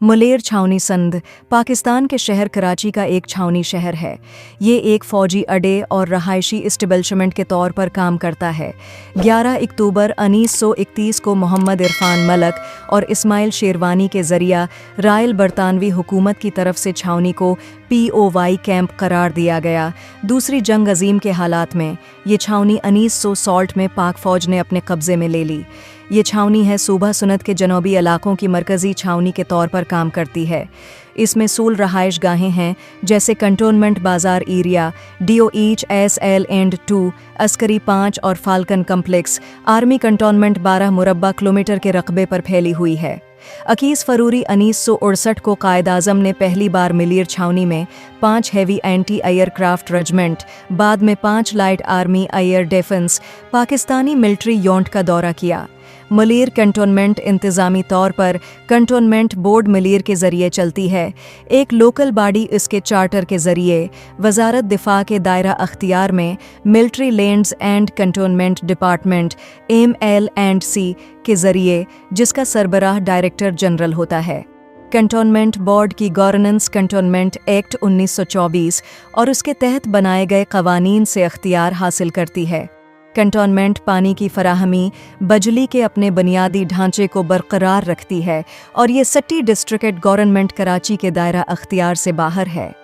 मुलेर छावनी संध पाकिस्तान के शहर कराची का एक छावनी शहर है। ये एक फ़ौजी अड्डे और रहायशी इस्टेब्लिशमेंट के तौर पर काम करता है। 11 अक्टूबर 1931 को मोहम्मद इरफान मलक और इस्माइल शेरवानी के ज़रिया रायल बरतानवी हुकूमत की तरफ से छावनी को POY कैंप करार दिया गया। दूसरी जंग अजीम के हालात में ये छावनी 1960 में पाक फ़ौज ने अपने कब्ज़े में ले ली। ये छावनी है सूबा सुनत के जनूबी इलाकों की मरकज़ी छावनी के तौर पर काम करती है। इसमें सूल रहाइश गाहें हैं जैसे कंटोनमेंट बाज़ार एरिया, DOH SL&2, अस्करी 5 और फाल्कन कम्प्लेक्स। आर्मी कंटोनमेंट 12 मुरब्बा किलोमीटर के रकबे पर फैली हुई है। 21 फरवरी 1968 को कायद-आज़म ने पहली बार मुलेर छावनी में 5 हैवी एंटी एयरक्राफ्ट रेजिमेंट, बाद में 5 light army air defence Pakistani military unit का दौरा किया। मुलेर कंटोनमेंट इंतज़ामी तौर पर कंटोनमेंट बोर्ड मुलेर के ज़रिए चलती है। एक लोकल बॉडी इसके चार्टर के ज़रिए वज़ारत दिफा के दायरा अख्तियार में military lands and cantonment department ML&C के ज़रिए, जिसका सरबराह डायरेक्टर जनरल होता है। कंटोनमेंट बोर्ड की गवर्नेंस कंटोनमेंट एक्ट 1924 और उसके तहत बनाए गए कवानीन से अख्तियार हासिल करती है। कंटोनमेंट पानी की फराहमी, बिजली के अपने बुनियादी ढांचे को बरकरार रखती है और ये सट्टी डिस्ट्रिक्ट गवर्नमेंट कराची के दायरा अख्तियार से बाहर है।